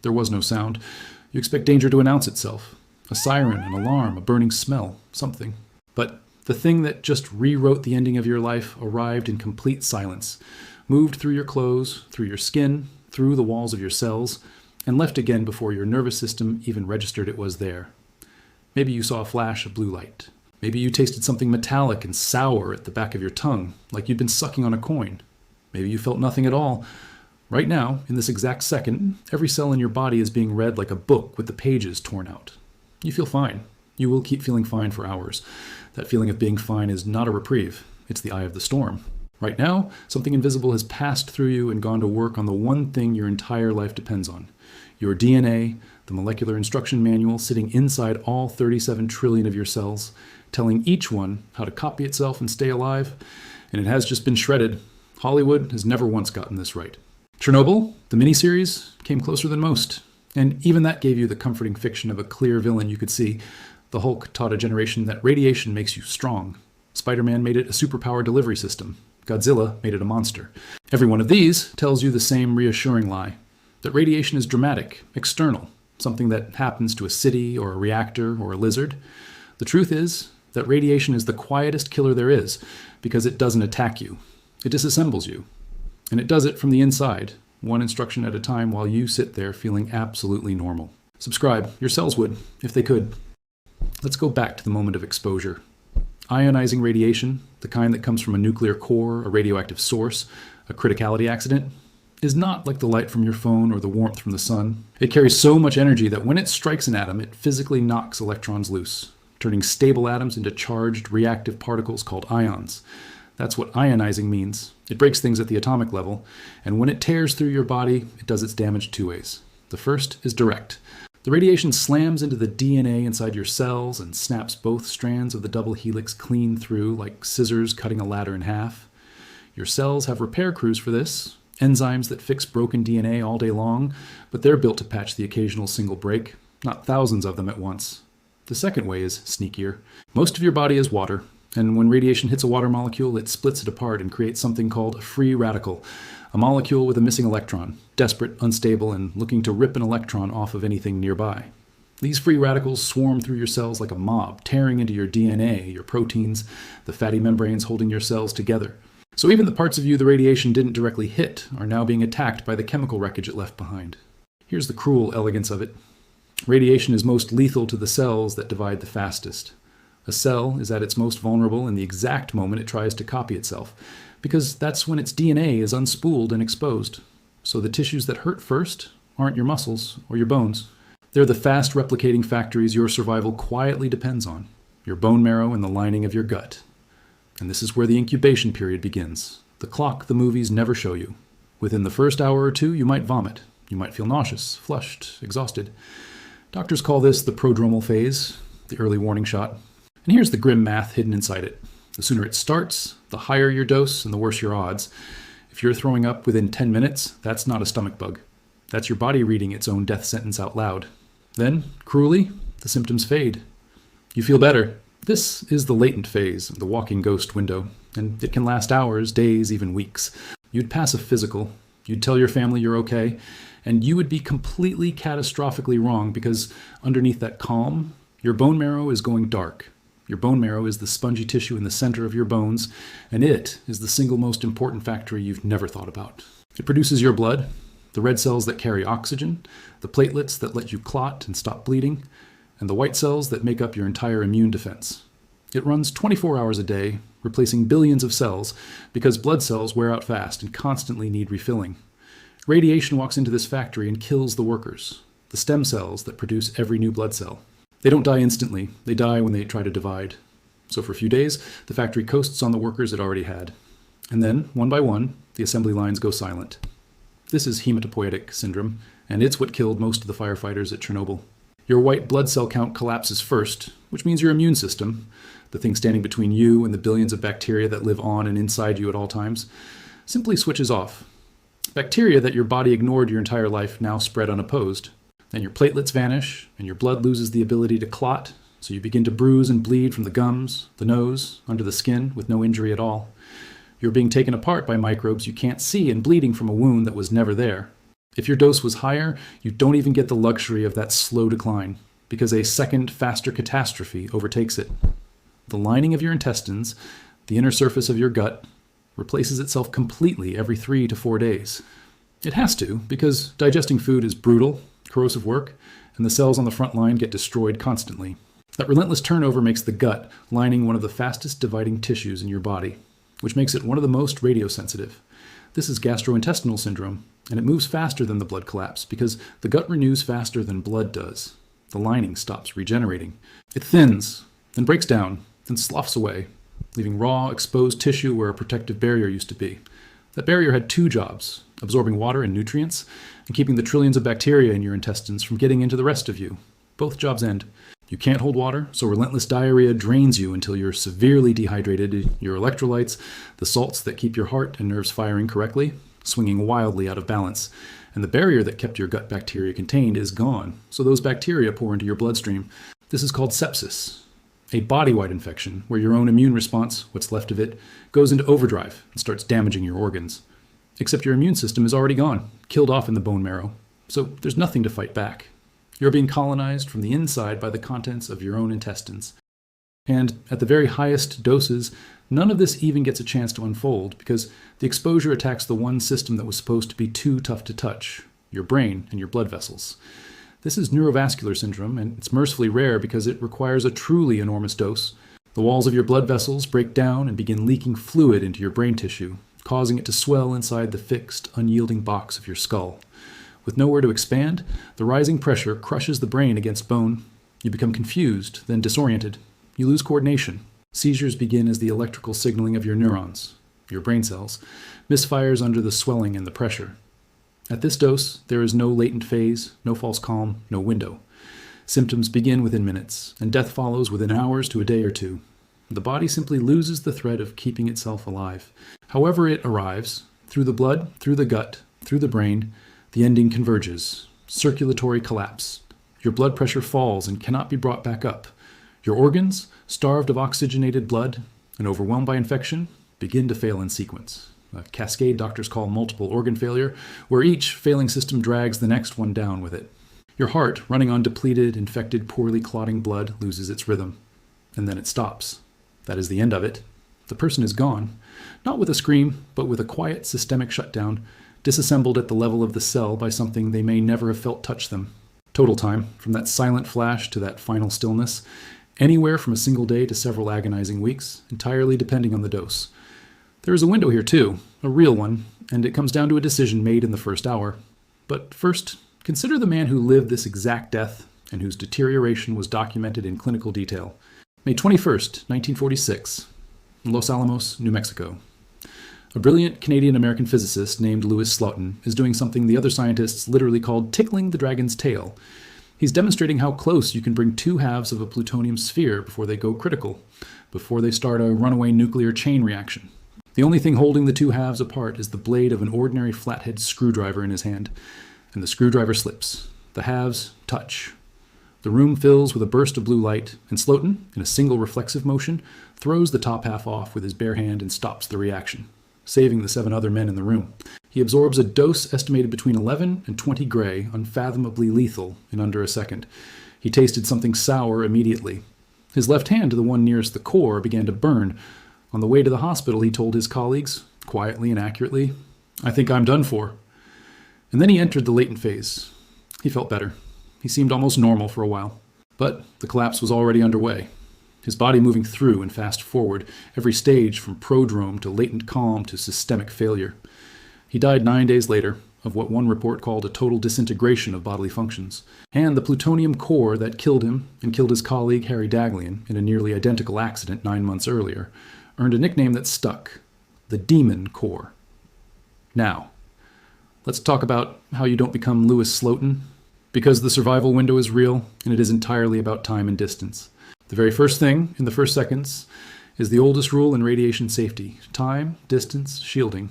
There was no sound. You expect danger to announce itself. A siren, an alarm, a burning smell, something. But the thing that just rewrote the ending of your life arrived in complete silence, moved through your clothes, through your skin, through the walls of your cells, and left again before your nervous system even registered it was there. Maybe you saw a flash of blue light. Maybe you tasted something metallic and sour at the back of your tongue, like you'd been sucking on a coin. Maybe you felt nothing at all. Right now, in this exact second, every cell in your body is being read like a book with the pages torn out. You feel fine. You will keep feeling fine for hours. That feeling of being fine is not a reprieve. It's the eye of the storm. Right now, something invisible has passed through you and gone to work on the one thing your entire life depends on. Your DNA, the molecular instruction manual sitting inside all 37 trillion of your cells, telling each one how to copy itself and stay alive, and it has just been shredded. Hollywood has never once gotten this right. Chernobyl, the miniseries, came closer than most, and even that gave you the comforting fiction of a clear villain you could see. The Hulk taught a generation that radiation makes you strong. Spider-Man made it a superpower delivery system. Godzilla made it a monster. Every one of these tells you the same reassuring lie, that radiation is dramatic, external, something that happens to a city or a reactor or a lizard. The truth is that radiation is the quietest killer there is because it doesn't attack you. It disassembles you. And it does it from the inside, one instruction at a time while you sit there feeling absolutely normal. Subscribe. Your cells would, if they could. Let's go back to the moment of exposure. Ionizing radiation, the kind that comes from a nuclear core, a radioactive source, a criticality accident, is not like the light from your phone or the warmth from the sun. It carries so much energy that when it strikes an atom, it physically knocks electrons loose, turning stable atoms into charged reactive particles called ions. That's what ionizing means. It breaks things at the atomic level, and when it tears through your body, it does its damage two ways. The first is direct. The radiation slams into the DNA inside your cells and snaps both strands of the double helix clean through like scissors cutting a ladder in half. Your cells have repair crews for this, enzymes that fix broken DNA all day long, but they're built to patch the occasional single break, not thousands of them at once. The second way is sneakier. Most of your body is water, and when radiation hits a water molecule, it splits it apart and creates something called a free radical, a molecule with a missing electron, desperate, unstable, and looking to rip an electron off of anything nearby. These free radicals swarm through your cells like a mob, tearing into your DNA, your proteins, the fatty membranes holding your cells together. So even the parts of you the radiation didn't directly hit are now being attacked by the chemical wreckage it left behind. Here's the cruel elegance of it. Radiation is most lethal to the cells that divide the fastest. A cell is at its most vulnerable in the exact moment it tries to copy itself, because that's when its DNA is unspooled and exposed. So the tissues that hurt first aren't your muscles or your bones. They're the fast replicating factories your survival quietly depends on, your bone marrow and the lining of your gut. And this is where the incubation period begins, the clock the movies never show you. Within the first hour or two, you might vomit. You might feel nauseous, flushed, exhausted. Doctors call this the prodromal phase, the early warning shot. And here's the grim math hidden inside it. The sooner it starts, the higher your dose and the worse your odds. If you're throwing up within 10 minutes, that's not a stomach bug. That's your body reading its own death sentence out loud. Then, cruelly, the symptoms fade. You feel better. This is the latent phase, the walking ghost window, and it can last hours, days, even weeks. You'd pass a physical, you'd tell your family you're okay, and you would be completely catastrophically wrong because underneath that calm, your bone marrow is going dark. Your bone marrow is the spongy tissue in the center of your bones, and it is the single most important factory you've never thought about. It produces your blood, the red cells that carry oxygen, the platelets that let you clot and stop bleeding, and the white cells that make up your entire immune defense. It runs 24 hours a day, replacing billions of cells, because blood cells wear out fast and constantly need refilling. Radiation walks into this factory and kills the workers, the stem cells that produce every new blood cell. They don't die instantly, they die when they try to divide. So for a few days, the factory coasts on the workers it already had. And then, one by one, the assembly lines go silent. This is Hematopoietic syndrome, and it's what killed most of the firefighters at Chernobyl. Your white blood cell count collapses first, which means your immune system, the thing standing between you and the billions of bacteria that live on and inside you at all times, simply switches off. Bacteria that your body ignored your entire life now spread unopposed. Then your platelets vanish, and your blood loses the ability to clot, so you begin to bruise and bleed from the gums, the nose, under the skin, with no injury at all. You're being taken apart by microbes you can't see and bleeding from a wound that was never there. If your dose was higher, you don't even get the luxury of that slow decline, because a second, faster catastrophe overtakes it. The lining of your intestines, the inner surface of your gut, replaces itself completely every 3 to 4 days. It has to, because digesting food is brutal, corrosive work, and the cells on the front line get destroyed constantly. That relentless turnover makes the gut lining one of the fastest dividing tissues in your body, which makes it one of the most radiosensitive. This is gastrointestinal syndrome, and it moves faster than the blood collapse because the gut renews faster than blood does. The lining stops regenerating. It thins, then breaks down, then sloughs away, leaving raw, exposed tissue where a protective barrier used to be. That barrier had 2 jobs, absorbing water and nutrients, and keeping the trillions of bacteria in your intestines from getting into the rest of you. Both jobs end. You can't hold water, so relentless diarrhea drains you until you're severely dehydrated. Your electrolytes, the salts that keep your heart and nerves firing correctly, swinging wildly out of balance. And the barrier that kept your gut bacteria contained is gone, so those bacteria pour into your bloodstream. This is called sepsis, a body-wide infection where your own immune response, what's left of it, goes into overdrive and starts damaging your organs. Except your immune system is already gone, killed off in the bone marrow, so there's nothing to fight back. You're being colonized from the inside by the contents of your own intestines. And at the very highest doses, none of this even gets a chance to unfold because the exposure attacks the one system that was supposed to be too tough to touch, your brain and your blood vessels. This is neurovascular syndrome, and it's mercifully rare because it requires a truly enormous dose. The walls of your blood vessels break down and begin leaking fluid into your brain tissue, causing it to swell inside the fixed, unyielding box of your skull. With nowhere to expand, the rising pressure crushes the brain against bone. You become confused, then disoriented. You lose coordination. Seizures begin as the electrical signaling of your neurons, your brain cells, misfires under the swelling and the pressure. At this dose, there is no latent phase, no false calm, no window. Symptoms begin within minutes, and death follows within hours to a day or 2. The body simply loses the thread of keeping itself alive. However it arrives, through the blood, through the gut, through the brain, the ending converges. Circulatory collapse. Your blood pressure falls and cannot be brought back up. Your organs, starved of oxygenated blood and overwhelmed by infection, begin to fail in sequence. A cascade doctors call multiple organ failure, where each failing system drags the next one down with it. Your heart, running on depleted, infected, poorly clotting blood, loses its rhythm. And then it stops. That is the end of it. The person is gone, not with a scream, but with a quiet systemic shutdown, disassembled at the level of the cell by something they may never have felt touch them. Total time, from that silent flash to that final stillness, anywhere from a single day to several agonizing weeks, entirely depending on the dose. There is a window here too, a real one, and it comes down to a decision made in the first hour. But first, consider the man who lived this exact death and whose deterioration was documented in clinical detail. May 21st, 1946, in Los Alamos, New Mexico. A brilliant Canadian-American physicist named Louis Slotin is doing something the other scientists literally called tickling the dragon's tail. He's demonstrating how close you can bring 2 halves of a plutonium sphere before they go critical, before they start a runaway nuclear chain reaction. The only thing holding the 2 halves apart is the blade of an ordinary flathead screwdriver in his hand, and the screwdriver slips. The halves touch. The room fills with a burst of blue light, and Slotin, in a single reflexive motion, throws the top half off with his bare hand and stops the reaction, saving the 7 other men in the room. He absorbs a dose estimated between 11 and 20 gray, unfathomably lethal, in under a second. He tasted something sour immediately. His left hand, the one nearest the core, began to burn. On the way to the hospital, he told his colleagues, quietly and accurately, "I think I'm done for." And then he entered the latent phase. He felt better. He seemed almost normal for a while. But the collapse was already underway. His body moving through and fast forward, every stage from prodrome to latent calm to systemic failure. He died 9 days later of what one report called a total disintegration of bodily functions. And the plutonium core that killed him and killed his colleague Harry Daghlian in a nearly identical accident 9 months earlier earned a nickname that stuck, the Demon Core. Now, let's talk about how you don't become Louis Slotin, because the survival window is real and it is entirely about time and distance. The very first thing, in the first seconds, is the oldest rule in radiation safety: time, distance, shielding.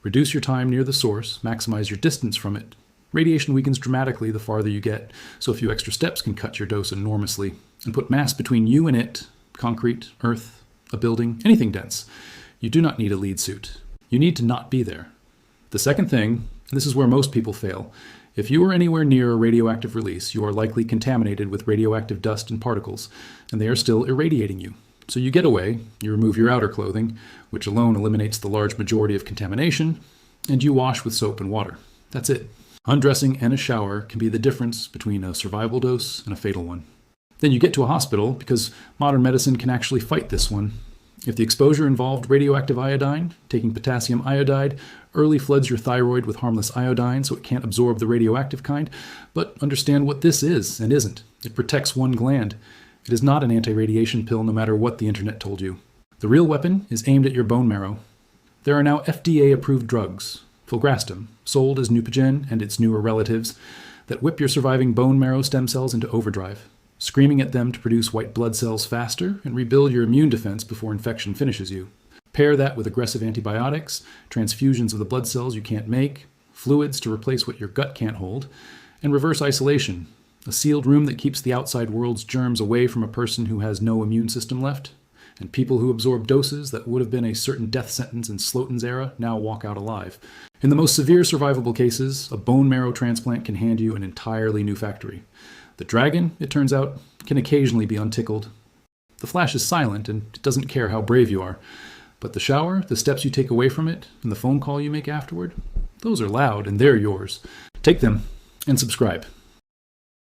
Reduce your time near the source, maximize your distance from it. Radiation weakens dramatically the farther you get, so a few extra steps can cut your dose enormously, and put mass between you and it, concrete, earth, a building, anything dense. You do not need a lead suit. You need to not be there. The second thing This is where most people fail. If you are anywhere near a radioactive release, you are likely contaminated with radioactive dust and particles, and they are still irradiating you. So you get away, you remove your outer clothing, which alone eliminates the large majority of contamination, and you wash with soap and water. That's it. Undressing and a shower can be the difference between a survival dose and a fatal one. Then you get to a hospital because modern medicine can actually fight this one. If the exposure involved radioactive iodine, taking potassium iodide early floods your thyroid with harmless iodine so it can't absorb the radioactive kind. But understand what this is and isn't. It protects one gland. It is not an anti-radiation pill no matter what the internet told you. The real weapon is aimed at your bone marrow. There are now FDA-approved drugs, filgrastim, sold as Neupogen and its newer relatives, that whip your surviving bone marrow stem cells into overdrive, screaming at them to produce white blood cells faster and rebuild your immune defense before infection finishes you. Pair that with aggressive antibiotics, transfusions of the blood cells you can't make, fluids to replace what your gut can't hold, and reverse isolation, a sealed room that keeps the outside world's germs away from a person who has no immune system left, and people who absorb doses that would have been a certain death sentence in Slotin's era now walk out alive. In the most severe survivable cases, a bone marrow transplant can hand you an entirely new factory. The dragon, it turns out, can occasionally be untickled. The flash is silent, and it doesn't care how brave you are. But the shower, the steps you take away from it, and the phone call you make afterward, those are loud, and they're yours. Take them, and subscribe.